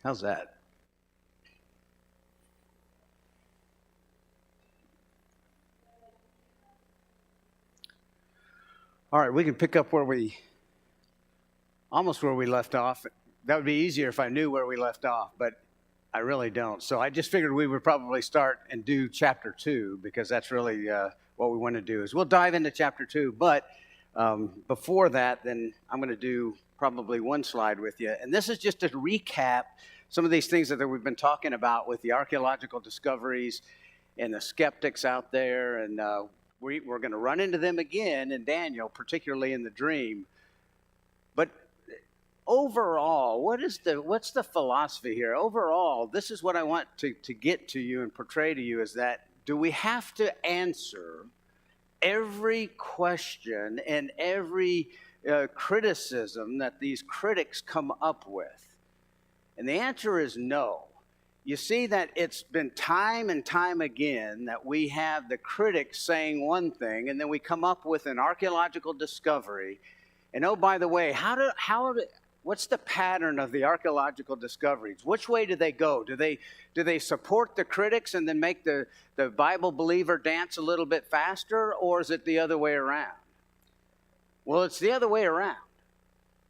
How's that? All right, we can pick up where we left off. That would be easier if I knew where we left off, but I really don't. So I just figured we would probably start and do chapter 2 because that's really what we want to do. Is we'll dive into chapter 2, but before that, then I'm going to do probably one slide with you, and this is just to recap some of these things that we've been talking about with the archaeological discoveries and the skeptics out there, and we're going to run into them again in Daniel, particularly in the dream. But overall, what's the philosophy here? Overall, this is what I want to get to you and portray to you is that do we have to answer every question and every criticism that these critics come up with? And the answer is no. You see that it's been time and time again that we have the critics saying one thing, and then we come up with an archaeological discovery. And oh, by the way, what's the pattern of the archaeological discoveries? Which way do they go? Do they support the critics and then make the Bible believer dance a little bit faster, or is it the other way around? Well, it's the other way around.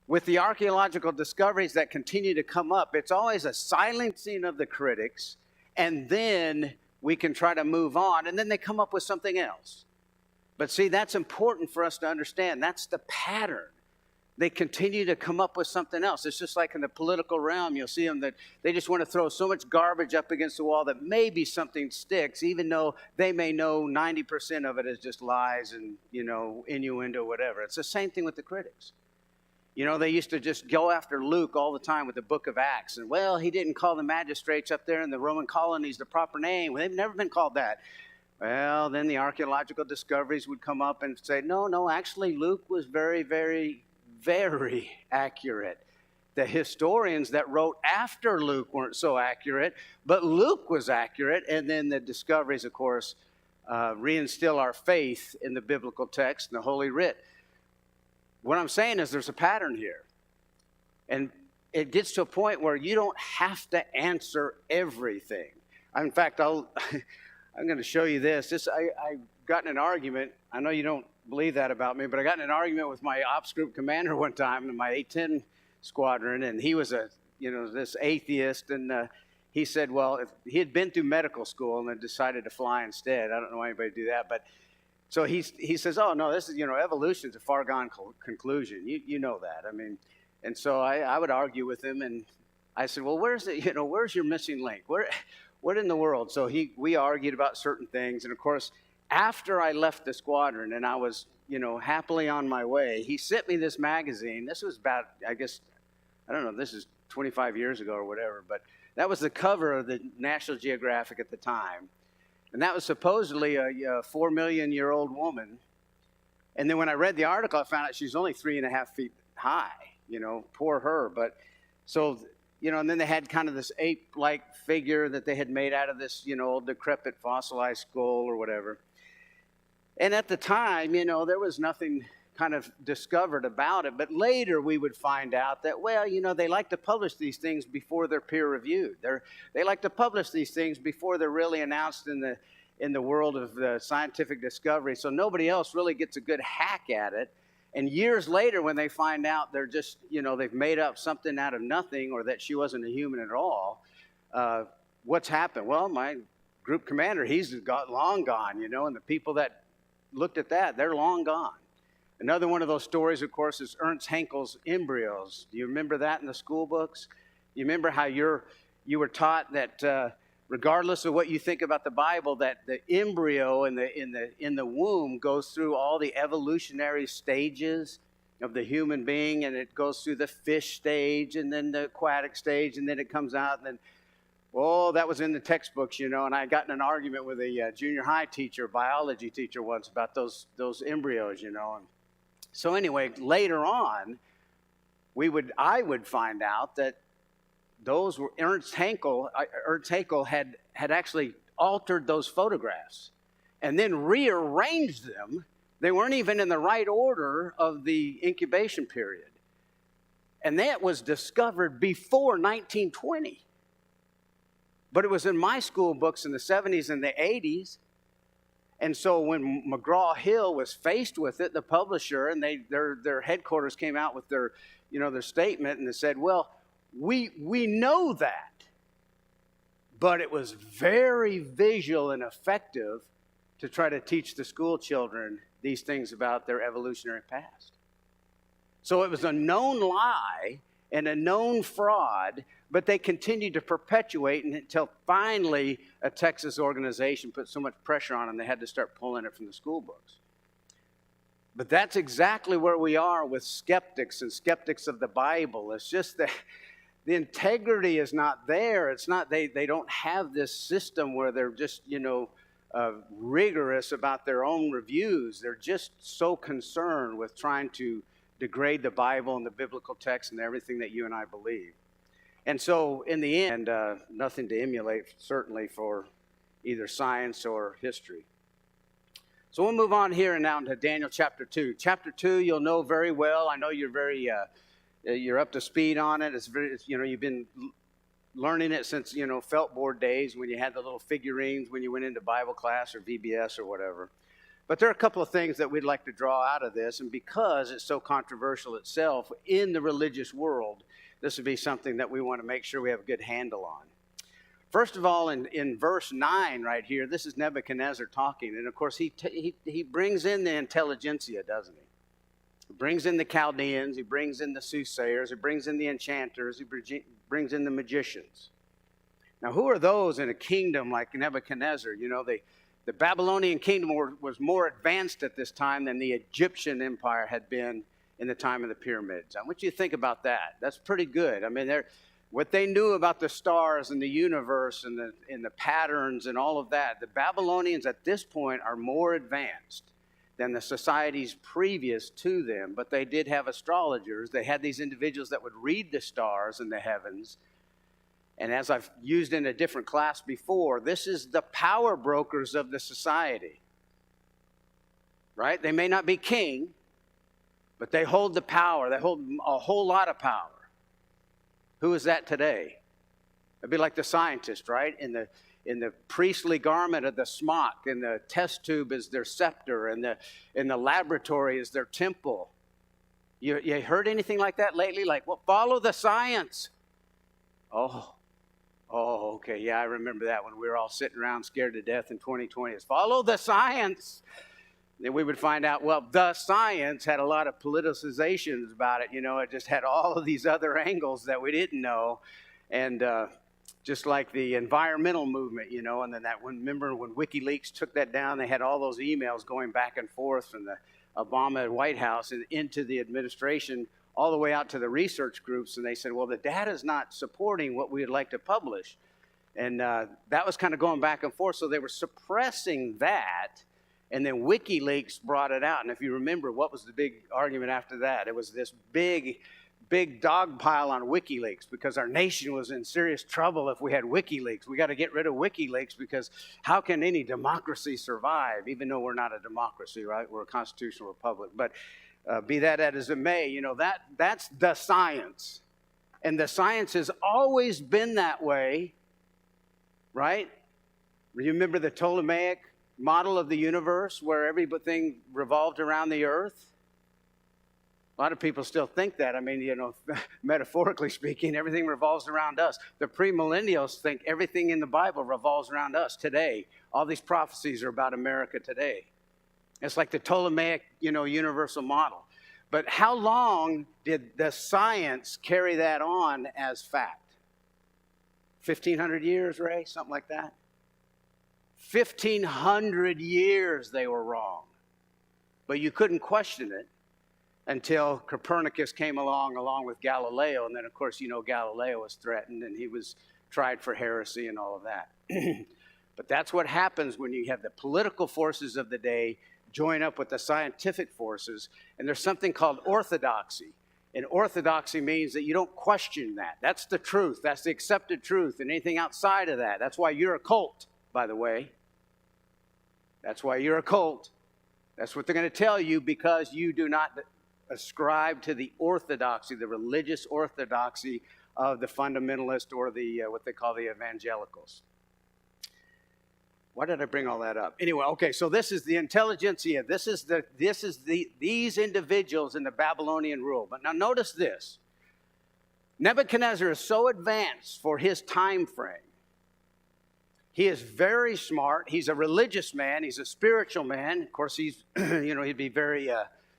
With the archaeological discoveries that continue to come up, it's always a silencing of the critics, and then we can try to move on, and then they come up with something else. But see, that's important for us to understand. That's the pattern. They continue to come up with something else. It's just like in the political realm, you'll see them that they just want to throw so much garbage up against the wall that maybe something sticks, even though they may know 90% of it is just lies and, innuendo, whatever. It's the same thing with the critics. They used to just go after Luke all the time with the book of Acts. And, well, he didn't call the magistrates up there in the Roman colonies the proper name. Well, they've never been called that. Well, then the archaeological discoveries would come up and say, no, actually Luke was very, very, very accurate. The historians that wrote after Luke weren't so accurate, but Luke was accurate. And then the discoveries, of course, reinstill our faith in the biblical text and the Holy Writ. What I'm saying is there's a pattern here. And it gets to a point where you don't have to answer everything. In fact, I'm going to show you this. I got in an argument. I know you don't believe that about me, but I got in an argument with my ops group commander one time in my A-10 squadron, and he was this atheist, and he said, well, if he had been through medical school and then decided to fly instead. I don't know why anybody would do that, but so he says, oh, no, this is, evolution's a far gone conclusion. You know that. I mean, and so I would argue with him, and I said, well, where's your missing link? What in the world? So we argued about certain things, and of course, after I left the squadron and I was, happily on my way, he sent me this magazine. This was about, I guess, I don't know, this is 25 years ago or whatever, but that was the cover of the National Geographic at the time. And that was supposedly a 4 million year old woman. And then when I read the article, I found out she's only 3.5 feet high, poor her. But so, and then they had kind of this ape-like figure that they had made out of this, old decrepit fossilized skull or whatever. And at the time, there was nothing kind of discovered about it. But later we would find out that, well, they like to publish these things before they're peer-reviewed. They like to publish these things before they're really announced in the world of the scientific discovery. So nobody else really gets a good hack at it. And years later, when they find out they're just, they've made up something out of nothing or that she wasn't a human at all, what's happened? Well, my group commander, he's long gone, and the people that looked at that, they're long gone. Another one of those stories, of course, is Ernst Haeckel's embryos. Do you remember that in the school books? You remember how you were taught that regardless of what you think about the Bible, that the embryo in the womb goes through all the evolutionary stages of the human being, and it goes through the fish stage and then the aquatic stage, and then it comes out, and then, oh, that was in the textbooks, and I got in an argument with a junior high teacher, biology teacher once about those embryos, And so anyway, later on, I would find out that those were Ernst Haeckel had actually altered those photographs and then rearranged them. They weren't even in the right order of the incubation period. And that was discovered before 1920. But it was in my school books in the 70s and the 80s. And so when McGraw-Hill was faced with it, the publisher, and their headquarters came out with their statement, and they said, well, we know that, but it was very visual and effective to try to teach the school children these things about their evolutionary past. So it was a known lie and a known fraud, but they continued to perpetuate until finally a Texas organization put so much pressure on them they had to start pulling it from the school books. But that's exactly where we are with skeptics and skeptics of the Bible. It's just that the integrity is not there. It's not they don't have this system where they're just, rigorous about their own reviews. They're just so concerned with trying to degrade the Bible and the biblical text and everything that you and I believe. And so in the end, nothing to emulate, certainly, for either science or history. So we'll move on here and now to Daniel chapter 2. Chapter 2, you'll know very well. I know you're very, you're up to speed on it. You've been learning it since, felt board days when you had the little figurines when you went into Bible class or VBS or whatever. But there are a couple of things that we'd like to draw out of this, and because it's so controversial itself in the religious world, this would be something that we want to make sure we have a good handle on. First of all, in verse 9 right here, this is Nebuchadnezzar talking, and of course he brings in the intelligentsia, doesn't he? He brings in the Chaldeans, he brings in the soothsayers, he brings in the enchanters, he brings in the magicians. Now, who are those in a kingdom like Nebuchadnezzar? The Babylonian kingdom was more advanced at this time than the Egyptian empire had been in the time of the pyramids. I want you to think about that. That's pretty good. I mean, what they knew about the stars and the universe and the patterns and all of that, the Babylonians at this point are more advanced than the societies previous to them, but they did have astrologers. They had these individuals that would read the stars in the heavens. And as I've used in a different class before, this is the power brokers of the society, right? They may not be king, but they hold the power. They hold a whole lot of power. Who is that today? It'd be like the scientist, right? In the priestly garment of the smock, and the test tube is their scepter, and the laboratory is their temple. You heard anything like that lately? Like, well, follow the science. Oh, okay, yeah, I remember that when we were all sitting around scared to death in 2020. It's follow the science. Then we would find out, well, the science had a lot of politicizations about it. It just had all of these other angles that we didn't know. And just like the environmental movement, and then remember when WikiLeaks took that down, they had all those emails going back and forth from the Obama White House and into the administration, all the way out to the research groups, and they said, well, the data is not supporting what we would like to publish. And that was kind of going back and forth, so they were suppressing that, and then WikiLeaks brought it out. And if you remember, what was the big argument after that? It was this big dog pile on WikiLeaks, because our nation was in serious trouble if we had WikiLeaks. We got to get rid of WikiLeaks, because how can any democracy survive, even though we're not a democracy, right? We're a constitutional republic. But be that as it may, that's the science. And the science has always been that way, right? You remember the Ptolemaic model of the universe where everything revolved around the earth? A lot of people still think that. I mean, metaphorically speaking, everything revolves around us. The premillennials think everything in the Bible revolves around us today. All these prophecies are about America today. It's like the Ptolemaic, universal model. But how long did the science carry that on as fact? 1,500 years, Ray? Something like that? 1,500 years they were wrong. But you couldn't question it until Copernicus came along with Galileo. And then, of course, Galileo was threatened and he was tried for heresy and all of that. But that's what happens when you have the political forces of the day join up with the scientific forces. And there's something called orthodoxy. And orthodoxy means that you don't question that. That's the truth. That's the accepted truth. And anything outside of that. That's why you're a cult, by the way. That's why you're a cult. That's what they're going to tell you, because you do not ascribe to the orthodoxy, the religious orthodoxy of the fundamentalist or the what they call the evangelicals. Why did I bring all that up? Anyway, okay, so this is the intelligentsia. This is these individuals in the Babylonian rule. But now notice this. Nebuchadnezzar is so advanced for his time frame. He is very smart. He's a religious man. He's a spiritual man. Of course, he's he'd be very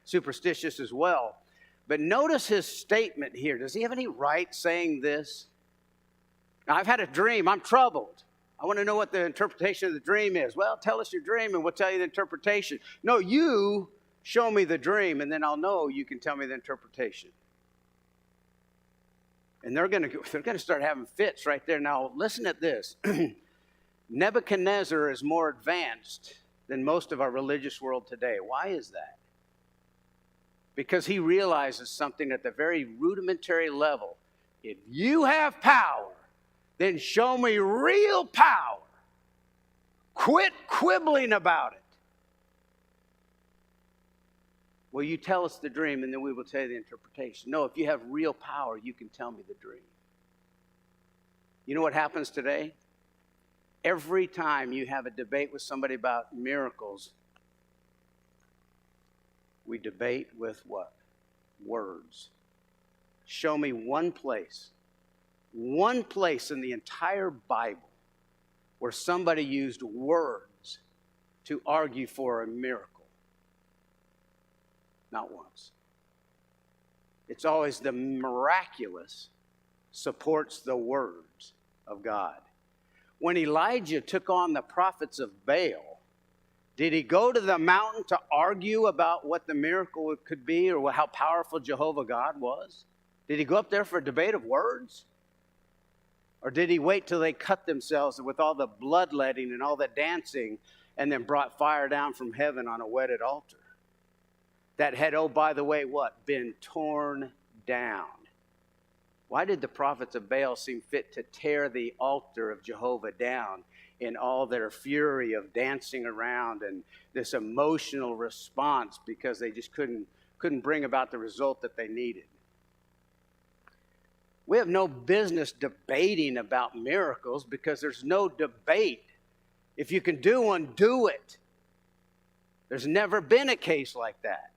superstitious as well. But notice his statement here. Does he have any right saying this? Now, I've had a dream. I'm troubled. I want to know what the interpretation of the dream is. Well, tell us your dream and we'll tell you the interpretation. No, you show me the dream and then I'll know you can tell me the interpretation. And they're going to start having fits right there. Now, listen at this. Nebuchadnezzar is more advanced than most of our religious world today. Why is that? Because he realizes something at the very rudimentary level. If you have power, then show me real power. Quit quibbling about it. Well, you tell us the dream and then we will tell you the interpretation. No, if you have real power, you can tell me the dream. You know what happens today? Every time you have a debate with somebody about miracles, we debate with what? Words. Show me one place in the entire Bible where somebody used words to argue for a miracle. Not once. It's always the miraculous supports the words of God. When Elijah took on the prophets of Baal, did he go to the mountain to argue about what the miracle could be or how powerful Jehovah God was? Did he go up there for a debate of words? Or did he wait till they cut themselves with all the bloodletting and all the dancing and then brought fire down from heaven on a wetted altar? That had, oh, by the way, what? Been torn down. Why did the prophets of Baal seem fit to tear the altar of Jehovah down in all their fury of dancing around and this emotional response because they just couldn't bring about the result that they needed? We have no business debating about miracles because there's no debate. If you can do one, do it. There's never been a case like that.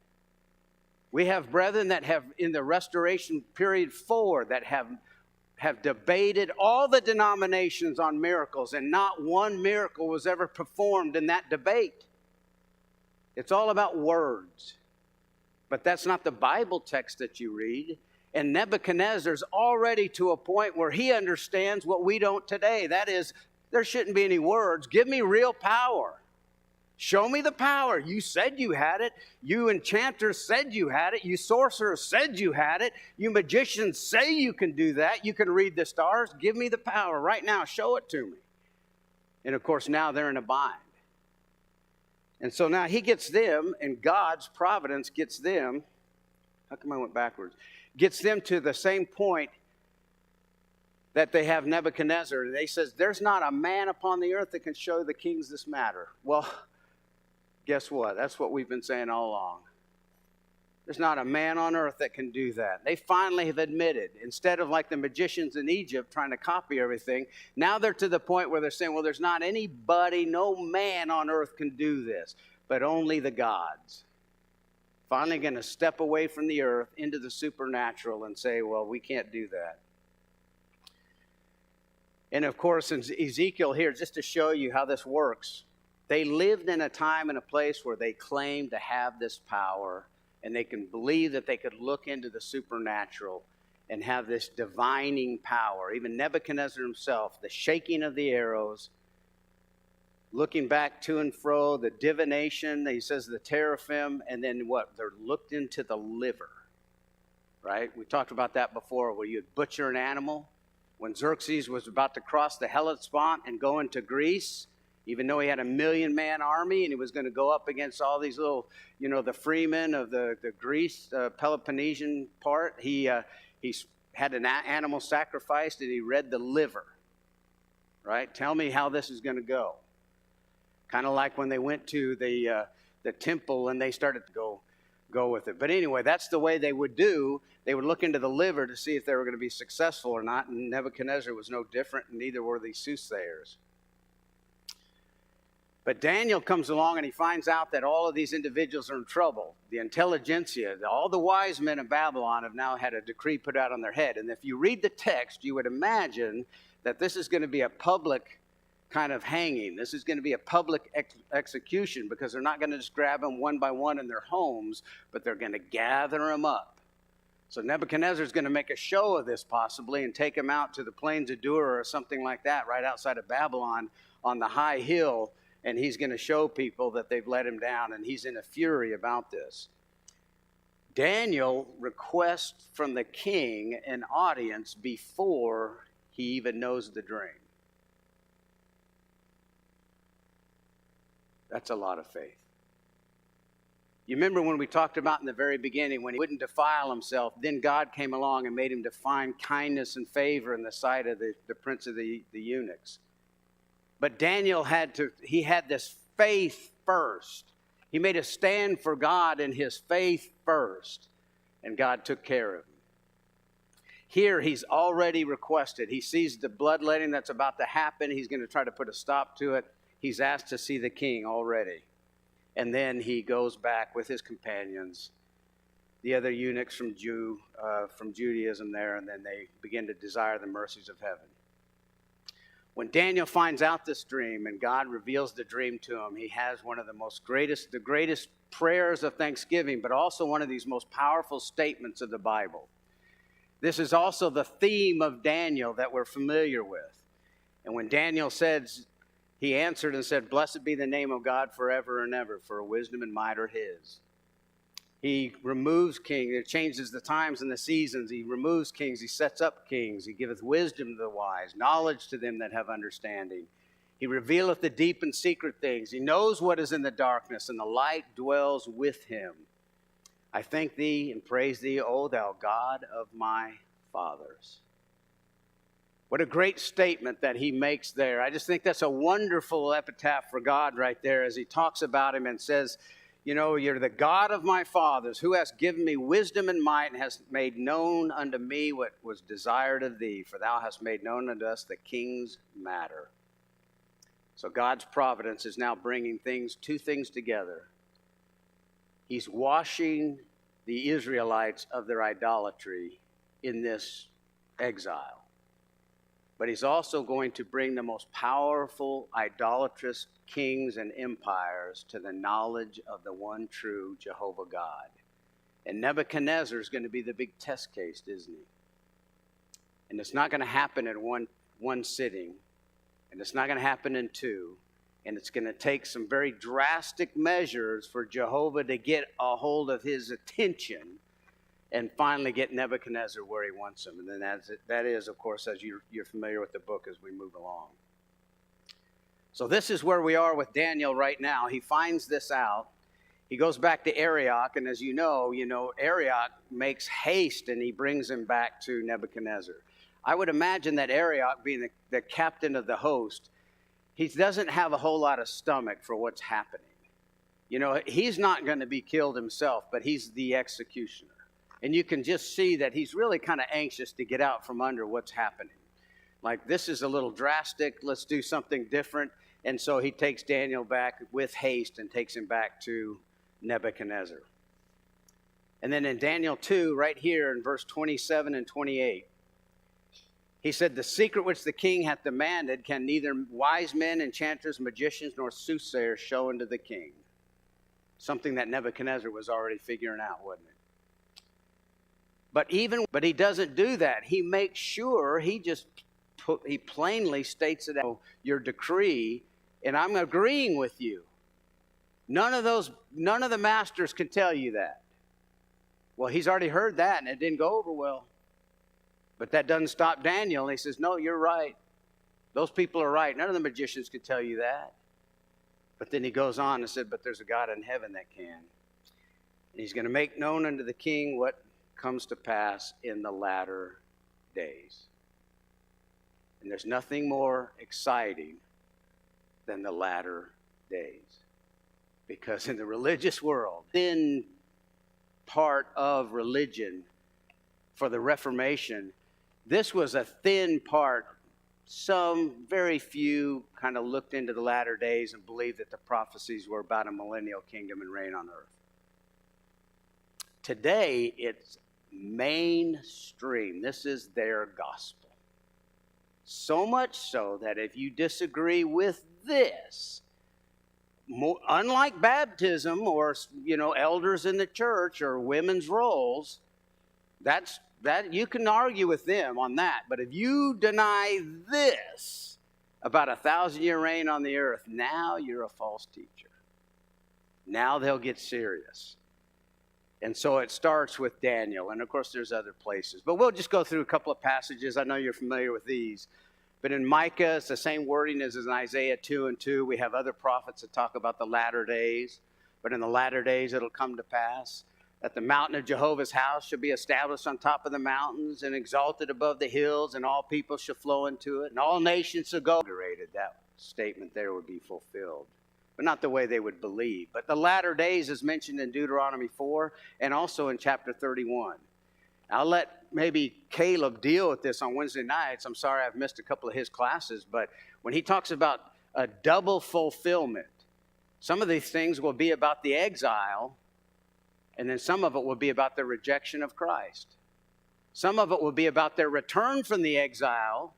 We have brethren that have, in the Restoration period 4, that have debated all the denominations on miracles, and not one miracle was ever performed in that debate. It's all about words. But that's not the Bible text that you read. And Nebuchadnezzar's already to a point where he understands what we don't today. That is, there shouldn't be any words. Give me real power. Show me the power. You said you had it. You enchanters said you had it. You sorcerers said you had it. You magicians say you can do that. You can read the stars. Give me the power right now. Show it to me. And of course, now they're in a bind. And so now he gets them, and God's providence gets them. How come I went backwards? Gets them to the same point that they have Nebuchadnezzar. And they says, there's not a man upon the earth that can show the kings this matter. Well, guess what? That's what we've been saying all along. There's not a man on earth that can do that. They finally have admitted, instead of like the magicians in Egypt trying to copy everything, now they're to the point where they're saying, well, there's not anybody, no man on earth can do this, but only the gods. Finally going to step away from the earth into the supernatural and say, well, we can't do that. And of course, in Ezekiel here, just to show you how this works, they lived in a time and a place where they claimed to have this power, and they can believe that they could look into the supernatural and have this divining power. Even Nebuchadnezzar himself, the shaking of the arrows, looking back to and fro, the divination, he says the teraphim, and then what? They're looked into the liver, right? We talked about that before, where you'd butcher an animal. When Xerxes was about to cross the Hellespont and go into Greece, even though he had a 1,000,000-man army and he was going to go up against all these little, the freemen of the Greece, Peloponnesian part, he had an animal sacrificed and he read the liver, right? Tell me how this is going to go. Kind of like when they went to the temple and they started to go, go with it. But anyway, that's the way they would do. They would look into the liver to see if they were going to be successful or not, and Nebuchadnezzar was no different, and neither were these soothsayers. But Daniel comes along and he finds out that all of these individuals are in trouble. The intelligentsia, all the wise men of Babylon have now had a decree put out on their head. And if you read the text, you would imagine that this is going to be a public kind of hanging. This is going to be a public execution, because they're not going to just grab them one by one in their homes, but they're going to gather them up. So Nebuchadnezzar is going to make a show of this possibly and take them out to the plains of Dura or something like that, right outside of Babylon on the high hill. And he's going to show people that they've let him down, and he's in a fury about this. Daniel requests from the king an audience before he even knows the dream. That's a lot of faith. You remember when we talked about in the very beginning, when he wouldn't defile himself, then God came along and made him to find kindness and favor in the sight of the prince of the eunuchs. But Daniel had this faith first. He made a stand for God in his faith first, and God took care of him. Here, he's already requested. He sees the bloodletting that's about to happen. He's going to try to put a stop to it. He's asked to see the king already. And then he goes back with his companions, the other eunuchs from Judaism there, and then they begin to desire the mercies of heaven. When Daniel finds out this dream and God reveals the dream to him, he has one of the greatest prayers of thanksgiving, but also one of these most powerful statements of the Bible. This is also the theme of Daniel that we're familiar with. And when Daniel says, he answered and said, "Blessed be the name of God forever and ever, for wisdom and might are his." He removes kings. He changes the times and the seasons. He removes kings. He sets up kings. He giveth wisdom to the wise, knowledge to them that have understanding. He revealeth the deep and secret things. He knows what is in the darkness, and the light dwells with him. I thank thee and praise thee, O thou God of my fathers. What a great statement that he makes there. I just think that's a wonderful epitaph for God right there, as he talks about him and says, you know, you're the God of my fathers, who hast given me wisdom and might, and hast made known unto me what was desired of thee, for thou hast made known unto us the king's matter. So God's providence is now bringing two things together. He's washing the Israelites of their idolatry in this exile. But he's also going to bring the most powerful idolatrous kings and empires to the knowledge of the one true Jehovah God. And Nebuchadnezzar is going to be the big test case, isn't he? And it's not going to happen in one sitting. And it's not going to happen in two. And it's going to take some very drastic measures for Jehovah to get a hold of his attention and finally get Nebuchadnezzar where he wants him. And then that is, of course, as you're familiar with the book as we move along. So this is where we are with Daniel right now. He finds this out. He goes back to Arioch, and as you know, Arioch makes haste and he brings him back to Nebuchadnezzar. I would imagine that Arioch, being the captain of the host, he doesn't have a whole lot of stomach for what's happening. You know, he's not going to be killed himself, but he's the executioner. And you can just see that he's really kind of anxious to get out from under what's happening. Like, this is a little drastic. Let's do something different. And so he takes Daniel back with haste and takes him back to Nebuchadnezzar. And then in Daniel 2, right here in verse 27 and 28, he said, "The secret which the king hath demanded can neither wise men, enchanters, magicians, nor soothsayers show unto the king." Something that Nebuchadnezzar was already figuring out, wasn't it? But he doesn't do that. He makes sure, he plainly states it out, your decree, and I'm agreeing with you. None of the masters can tell you that. Well, he's already heard that, and it didn't go over well. But that doesn't stop Daniel. And he says, no, you're right. Those people are right. None of the magicians could tell you that. But then he goes on and said, but there's a God in heaven that can. And he's going to make known unto the king what comes to pass in the latter days. And there's nothing more exciting than the latter days. Because in the religious world, then part of religion for the Reformation, this was a thin part. Some very few kind of looked into the latter days and believed that the prophecies were about a millennial kingdom and reign on earth. Today, it's mainstream. This is their gospel. So much so that if you disagree with this, unlike baptism or, elders in the church or women's roles, that you can argue with them on that. But if you deny this about a 1,000-year reign on the earth, now you're a false teacher. Now they'll get serious. And so it starts with Daniel. And of course, there's other places. But we'll just go through a couple of passages. I know you're familiar with these. But in Micah, it's the same wording as in Isaiah 2:2. We have other prophets that talk about the latter days. But in the latter days, it'll come to pass that the mountain of Jehovah's house shall be established on top of the mountains and exalted above the hills, and all people shall flow into it, and all nations shall go. That statement there would be fulfilled, but not the way they would believe. But the latter days is mentioned in Deuteronomy 4 and also in chapter 31. I'll let maybe Caleb deal with this on Wednesday nights. I'm sorry I've missed a couple of his classes, but when he talks about a double fulfillment, some of these things will be about the exile, and then some of it will be about the rejection of Christ. Some of it will be about their return from the exile,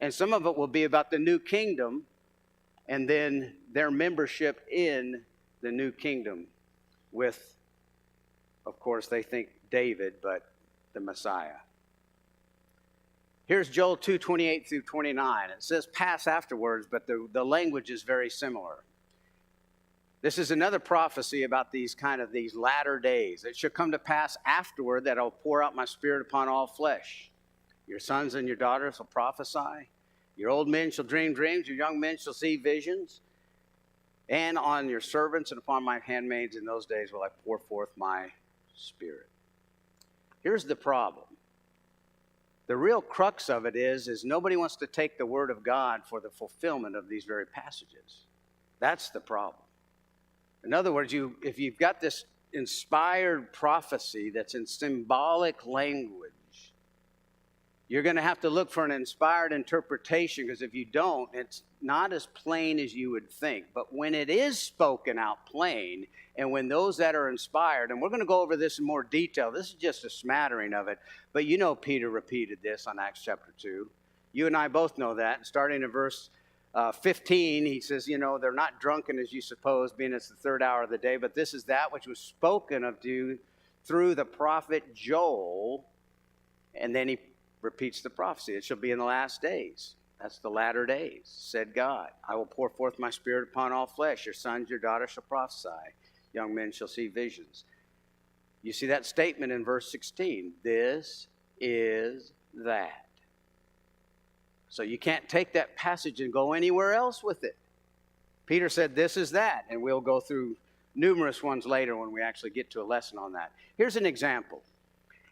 and some of it will be about the new kingdom, and then their membership in the new kingdom with, of course, they think David, but the Messiah. Here's Joel 2:28 through 29. It says pass afterwards, but the language is very similar. This is another prophecy about these latter days. It shall come to pass afterward that I'll pour out my spirit upon all flesh. Your sons and your daughters will prophesy. Your old men shall dream dreams. Your young men shall see visions. And on your servants and upon my handmaids in those days will I pour forth my spirit. Here's the problem. The real crux of it is nobody wants to take the word of God for the fulfillment of these very passages. That's the problem. In other words, if you've got this inspired prophecy that's in symbolic language, you're going to have to look for an inspired interpretation, because if you don't, it's not as plain as you would think. But when it is spoken out plain, and when those that are inspired, and we're going to go over this in more detail, this is just a smattering of it, but Peter repeated this on Acts chapter 2. You and I both know that. Starting in verse 15, he says, they're not drunken as you suppose, being it's the third hour of the day, but this is that which was spoken of you through the prophet Joel. And then he repeats the prophecy. It shall be in the last days. That's the latter days, said God. I will pour forth my spirit upon all flesh. Your sons, your daughters shall prophesy. Young men shall see visions. You see that statement in verse 16. This is that. So you can't take that passage and go anywhere else with it. Peter said, this is that. And we'll go through numerous ones later when we actually get to a lesson on that. Here's an example.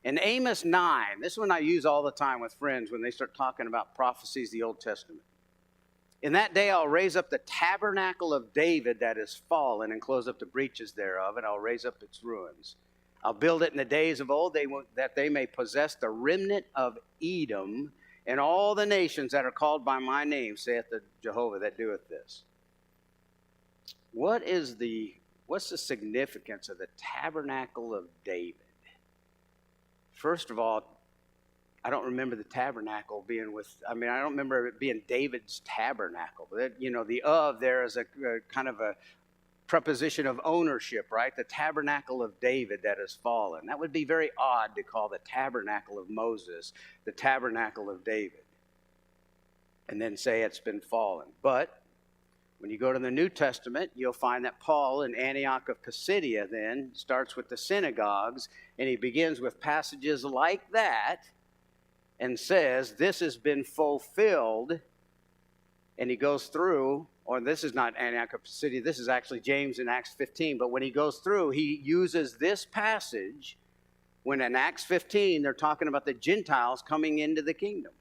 In Amos 9, this one I use all the time with friends when they start talking about prophecies of the Old Testament. In that day I'll raise up the tabernacle of David that is fallen and close up the breaches thereof, and I'll raise up its ruins. I'll build it in the days of old that they may possess the remnant of Edom, and all the nations that are called by my name, saith the Jehovah that doeth this. What's the significance of the tabernacle of David? First of all, I don't remember the tabernacle being I don't remember it being David's tabernacle. But the of there is a kind of a preposition of ownership, right? The tabernacle of David that has fallen. That would be very odd to call the tabernacle of Moses the tabernacle of David and then say it's been fallen. But when you go to the New Testament, you'll find that Paul in Antioch of Pisidia then starts with the synagogues, and he begins with passages like that and says, this has been fulfilled. And he goes through, or this is not Antioch of Pisidia, this is actually James in Acts 15. But when he goes through, he uses this passage when in Acts 15 they're talking about the Gentiles coming into the kingdom.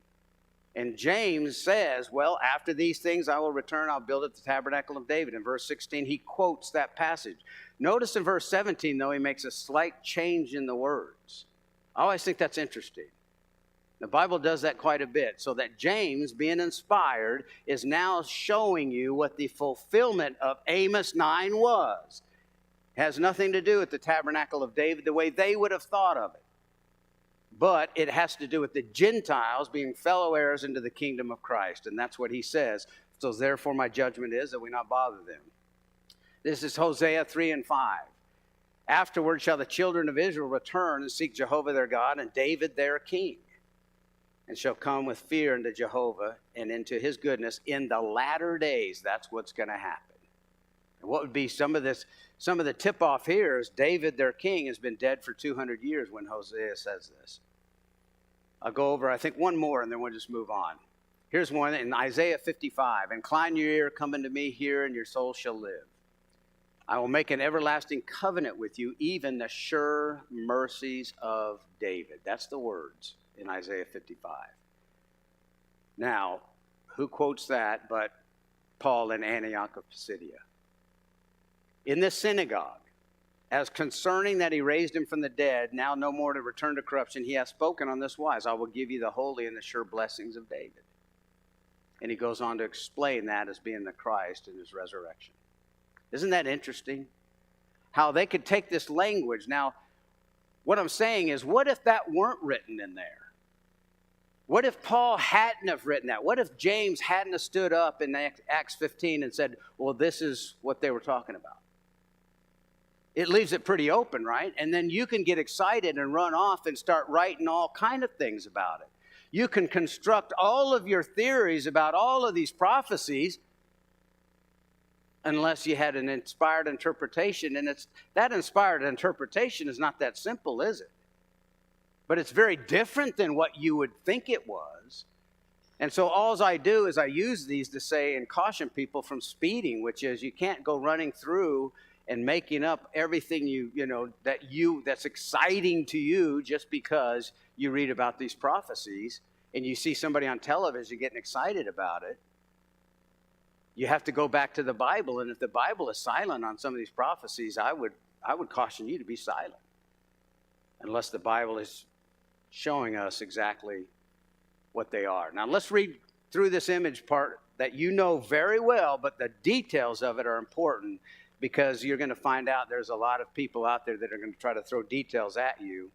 And James says, well, after these things I will return, I'll build at the tabernacle of David. In verse 16, he quotes that passage. Notice in verse 17, though, he makes a slight change in the words. I always think that's interesting. The Bible does that quite a bit, so that James, being inspired, is now showing you what the fulfillment of Amos 9 was. It has nothing to do with the tabernacle of David the way they would have thought of it. But it has to do with the Gentiles being fellow heirs into the kingdom of Christ. And that's what he says. So therefore my judgment is that we not bother them. This is Hosea 3 and 5. Afterward shall the children of Israel return and seek Jehovah their God and David their king. And shall come with fear into Jehovah and into his goodness in the latter days. That's what's going to happen. And what would be some of the tip-off here is David, their king, has been dead for 200 years when Hosea says this. I'll go over, I think, one more, and then we'll just move on. Here's one in Isaiah 55. Incline your ear, come unto me, hear, and your soul shall live. I will make an everlasting covenant with you, even the sure mercies of David. That's the words in Isaiah 55. Now, who quotes that but Paul in Antioch of Pisidia? In this synagogue, as concerning that he raised him from the dead, now no more to return to corruption, he has spoken on this wise, I will give you the holy and the sure blessings of David. And he goes on to explain that as being the Christ in his resurrection. Isn't that interesting? How they could take this language. Now, what I'm saying is, what if that weren't written in there? What if Paul hadn't have written that? What if James hadn't have stood up in Acts 15 and said, well, this is what they were talking about? It leaves it pretty open, right? And then you can get excited and run off and start writing all kind of things about it. You can construct all of your theories about all of these prophecies unless you had an inspired interpretation. And that inspired interpretation is not that simple, is it? But it's very different than what you would think it was. And so all I do is I use these to say and caution people from speeding, which is you can't go running through and making up everything that's exciting to you just because you read about these prophecies and you see somebody on television getting excited about it. You have to go back to the Bible, and if the Bible is silent on some of these prophecies, I would caution you to be silent unless the Bible is showing us exactly what they are. Now let's read through this image part that you know very well, but the details of it are important because you're going to find out there's a lot of people out there that are going to try to throw details at you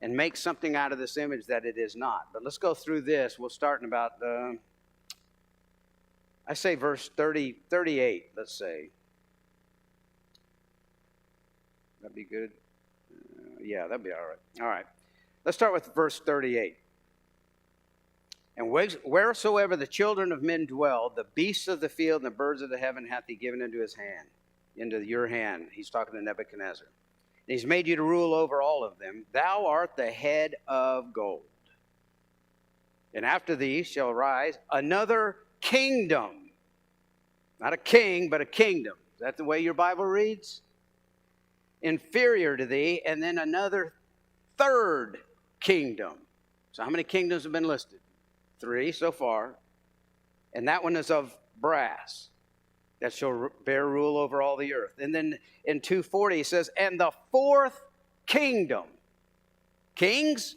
and make something out of this image that it is not. But let's go through this. We'll start in about, I say verse 38, let's say. That'd be good. Yeah, that'd be all right. All right. Let's start with verse 38. And wheresoever the children of men dwell, the beasts of the field and the birds of the heaven hath he given into his hand, into your hand. He's talking to Nebuchadnezzar. And he's made you to rule over all of them. Thou art the head of gold. And after thee shall rise another kingdom. Not a king, but a kingdom. Is that the way your Bible reads? Inferior to thee, and then another third kingdom. So how many kingdoms have been listed? 3 so far. And that one is of brass, that shall bear rule over all the earth. And then in 2:40 he says, and the fourth kingdom. Kings?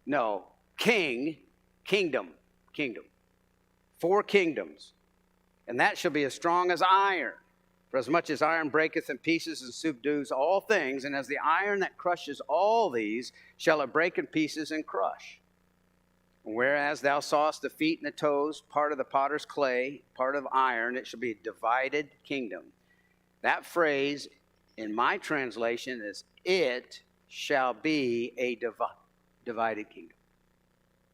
No. Kingdom. 4 kingdoms. And that shall be as strong as iron. For as much as iron breaketh in pieces and subdues all things, and as the iron that crushes all these, shall it break in pieces and crush. Whereas thou sawest the feet and the toes, part of the potter's clay, part of iron, it shall be a divided kingdom. That phrase in my translation is, it shall be a divided kingdom.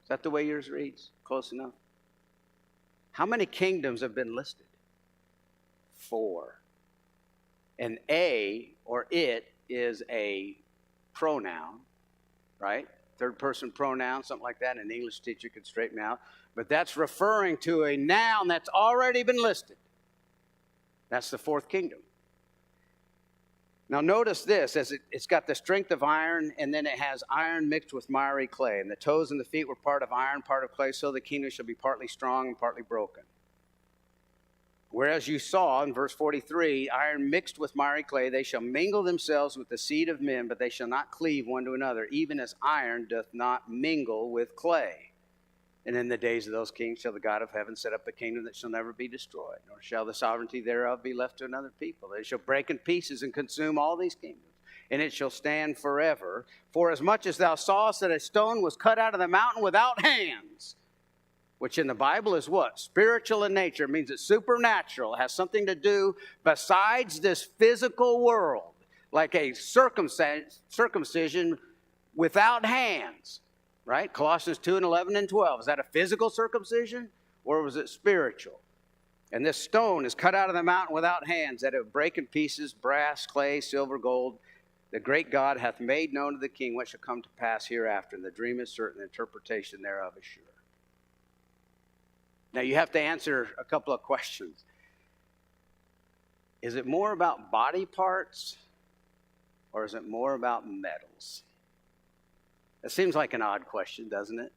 Is that the way yours reads? Close enough? How many kingdoms have been listed? 4. And a, or it, is a pronoun, right? Third person pronoun, something like that. An English teacher could straighten out. But that's referring to a noun that's already been listed. That's the fourth kingdom. Now notice this, as it's got the strength of iron, and then it has iron mixed with miry clay. And the toes and the feet were part of iron, part of clay, so the kingdom shall be partly strong and partly broken. Whereas you saw in verse 43, iron mixed with miry clay, they shall mingle themselves with the seed of men, but they shall not cleave one to another, even as iron doth not mingle with clay. And in the days of those kings shall the God of heaven set up a kingdom that shall never be destroyed, nor shall the sovereignty thereof be left to another people. They shall break in pieces and consume all these kingdoms, and it shall stand forever. For as much as thou sawest that a stone was cut out of the mountain without hands, which in the Bible is what? Spiritual in nature. It means it's supernatural. It has something to do besides this physical world, like a circumcision without hands. Right? Colossians 2 and 11 and 12. Is that a physical circumcision or was it spiritual? And this stone is cut out of the mountain without hands, that it would break in pieces, brass, clay, silver, gold. The great God hath made known to the king what shall come to pass hereafter. And the dream is certain, the interpretation thereof is sure. Now you have to answer a couple of questions. Is it more about body parts or is it more about metals? It seems like an odd question, doesn't it?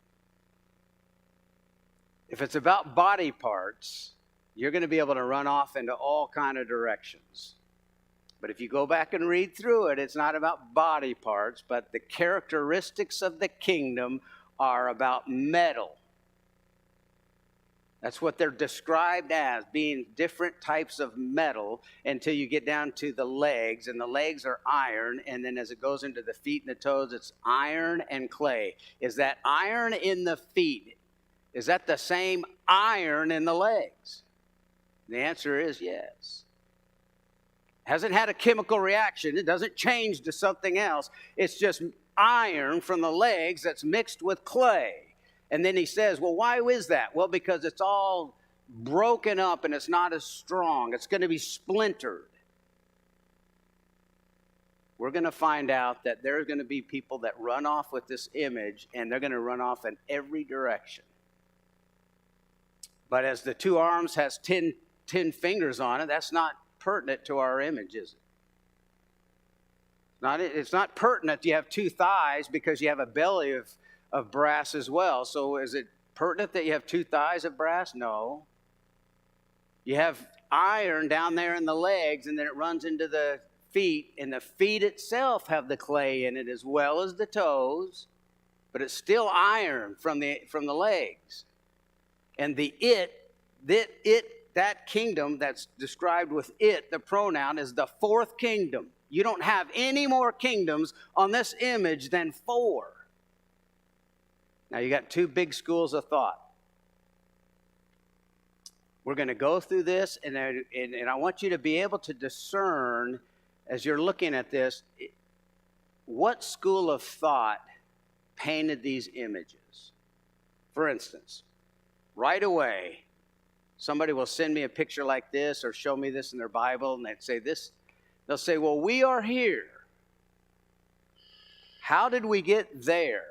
If it's about body parts, you're going to be able to run off into all kind of directions. But if you go back and read through it, it's not about body parts, but the characteristics of the kingdom are about metal. That's what they're described as, being different types of metal until you get down to the legs, and the legs are iron, and then as it goes into the feet and the toes, it's iron and clay. Is that iron in the feet? Is that the same iron in the legs? The answer is yes. Hasn't had a chemical reaction. It doesn't change to something else. It's just iron from the legs that's mixed with clay. And then he says, well, why is that? Well, because it's all broken up and it's not as strong. It's going to be splintered. We're going to find out that there's going to be people that run off with this image, and they're going to run off in every direction. But as the two arms has 10 fingers on it, that's not pertinent to our image, is it? It's not pertinent you have two thighs because you have a belly of brass as well. So is it pertinent that you have two thighs of brass? No. You have iron down there in the legs, and then it runs into the feet, and the feet itself have the clay in it as well as the toes, but it's still iron from the legs. And that kingdom that's described with it, the pronoun, is the fourth kingdom. You don't have any more kingdoms on this image than 4. Now, you got 2 big schools of thought. We're going to go through this, and I want you to be able to discern, as you're looking at this, what school of thought painted these images. For instance, right away, somebody will send me a picture like this or show me this in their Bible, and they'd say this. They'll say, well, we are here. How did we get there?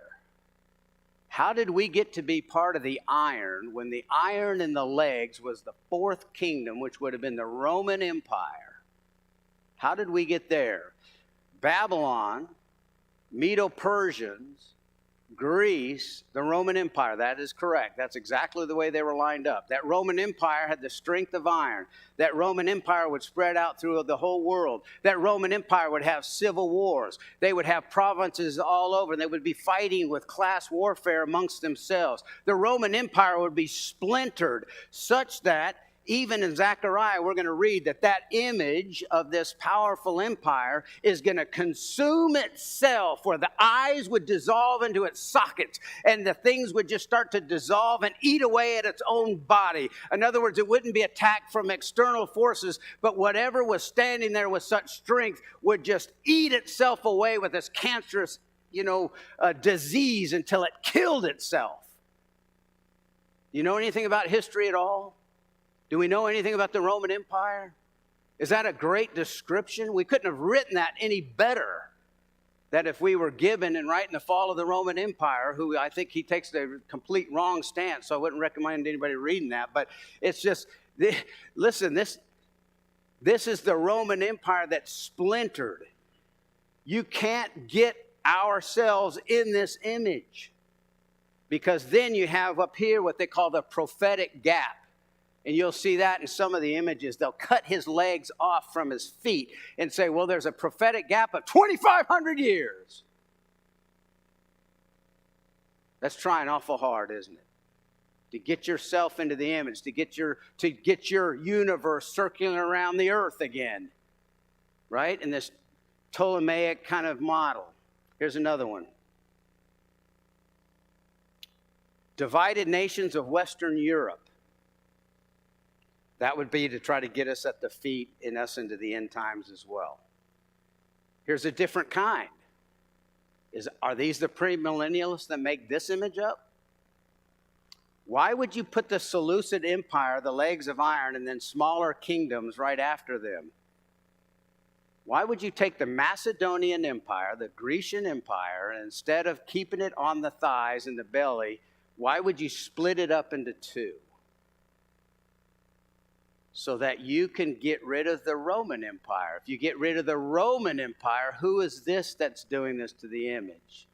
How did we get to be part of the iron when the iron in the legs was the 4th kingdom, which would have been the Roman Empire? How did we get there? Babylon, Medo-Persians, Greece, the Roman Empire. That is correct. That's exactly the way they were lined up. That Roman Empire had the strength of iron. That Roman Empire would spread out through the whole world. That Roman Empire would have civil wars. They would have provinces all over, and they would be fighting with class warfare amongst themselves. The Roman Empire would be splintered such that even in Zechariah, we're going to read that image of this powerful empire is going to consume itself, where the eyes would dissolve into its sockets and the things would just start to dissolve and eat away at its own body. In other words, it wouldn't be attacked from external forces, but whatever was standing there with such strength would just eat itself away with this cancerous, disease until it killed itself. You know anything about history at all? Do we know anything about the Roman Empire? Is that a great description? We couldn't have written that any better. That if we were Gibbon and writing the fall of the Roman Empire, who I think he takes the complete wrong stance, so I wouldn't recommend anybody reading that. But it's just, listen, This is the Roman Empire that splintered. You can't get ourselves in this image, because then you have up here what they call the prophetic gap. And you'll see that in some of the images. They'll cut his legs off from his feet and say, well, there's a prophetic gap of 2,500 years. That's trying awful hard, isn't it? To get yourself into the image, to get your universe circling around the earth again, right? In this Ptolemaic kind of model. Here's another one. Divided nations of Western Europe. That would be to try to get us at the feet in us into the end times as well. Here's a different kind. Are these the premillennialists that make this image up? Why would you put the Seleucid Empire, the legs of iron, and then smaller kingdoms right after them? Why would you take the Macedonian Empire, the Grecian Empire, and instead of keeping it on the thighs and the belly, why would you split it up into two? So that you can get rid of the Roman Empire. If you get rid of the Roman Empire, who is this that's doing this to the image?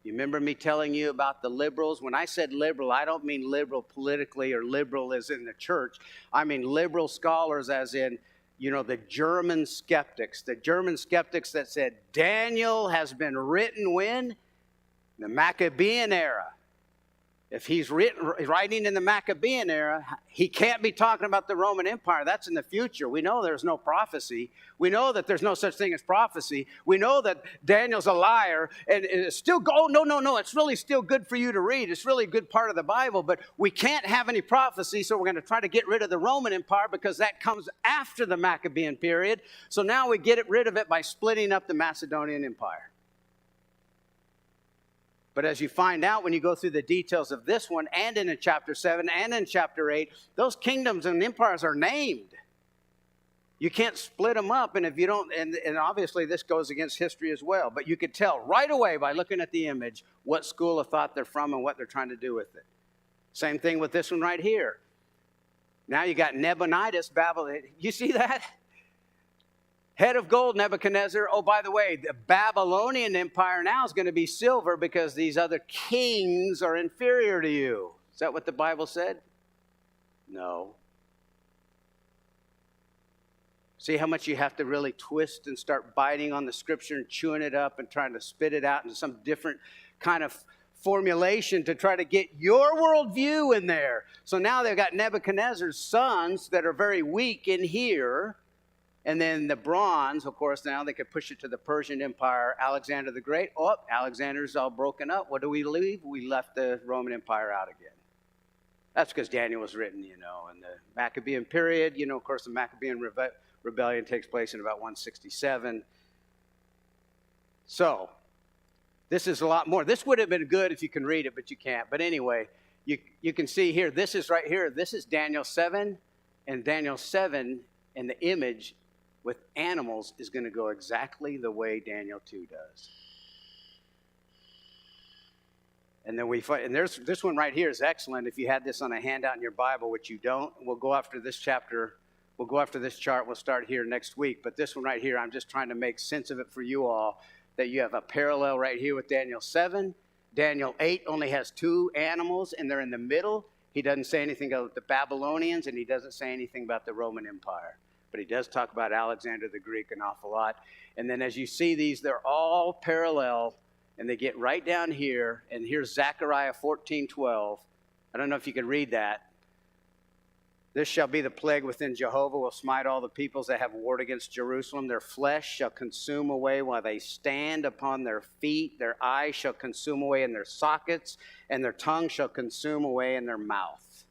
You remember me telling you about the liberals? When I said liberal, I don't mean liberal politically or liberal as in the church. I mean liberal scholars as in, the German skeptics. The German skeptics that said Daniel has been written when? The Maccabean era. If he's writing in the Maccabean era, he can't be talking about the Roman Empire. That's in the future. We know there's no prophecy. We know that there's no such thing as prophecy. We know that Daniel's a liar. And it's still, no. It's really still good for you to read. It's really a good part of the Bible. But we can't have any prophecy, so we're going to try to get rid of the Roman Empire because that comes after the Maccabean period. So now we get rid of it by splitting up the Macedonian Empire. But as you find out when you go through the details of this one and in chapter 7 and in chapter 8, those kingdoms and empires are named. You can't split them up, and if you don't, and obviously this goes against history as well, but you could tell right away by looking at the image what school of thought they're from and what they're trying to do with it. Same thing with this one right here. Now you got Nabonidus, Babylon. You see that? Head of gold, Nebuchadnezzar. Oh, by the way, the Babylonian Empire now is going to be silver because these other kings are inferior to you. Is that what the Bible said? No. See how much you have to really twist and start biting on the scripture and chewing it up and trying to spit it out into some different kind of formulation to try to get your worldview in there. So now they've got Nebuchadnezzar's sons that are very weak in here. And then the bronze, of course, now they could push it to the Persian Empire, Alexander the Great. Oh, Alexander's all broken up. What do we leave? We left the Roman Empire out again. That's because Daniel was written, in the Maccabean period. Of course, the Maccabean rebellion takes place in about 167. So, this is a lot more. This would have been good if you can read it, but you can't. But anyway, you can see here, this is right here. This is Daniel 7, and Daniel 7 and the image with animals is going to go exactly the way Daniel 2 does. And then there's this one right here is excellent. If you had this on a handout in your Bible, which you don't, we'll go after this chapter. We'll go after this chart. We'll start here next week. But this one right here, I'm just trying to make sense of it for you all, that you have a parallel right here with Daniel 7. Daniel 8 only has 2 animals, and they're in the middle. He doesn't say anything about the Babylonians, and he doesn't say anything about the Roman Empire. But he does talk about Alexander the Greek an awful lot. And then as you see these, they're all parallel, and they get right down here. And here's Zechariah 14:12. I don't know if you can read that. This shall be the plague within Jehovah will smite all the peoples that have warred against Jerusalem. Their flesh shall consume away while they stand upon their feet. Their eyes shall consume away in their sockets, and their tongue shall consume away in their mouth.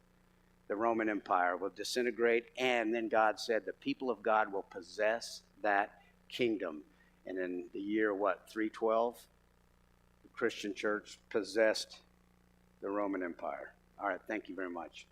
The Roman Empire will disintegrate, and then God said the people of God will possess that kingdom. And in the year, 312, the Christian church possessed the Roman Empire. All right, thank you very much.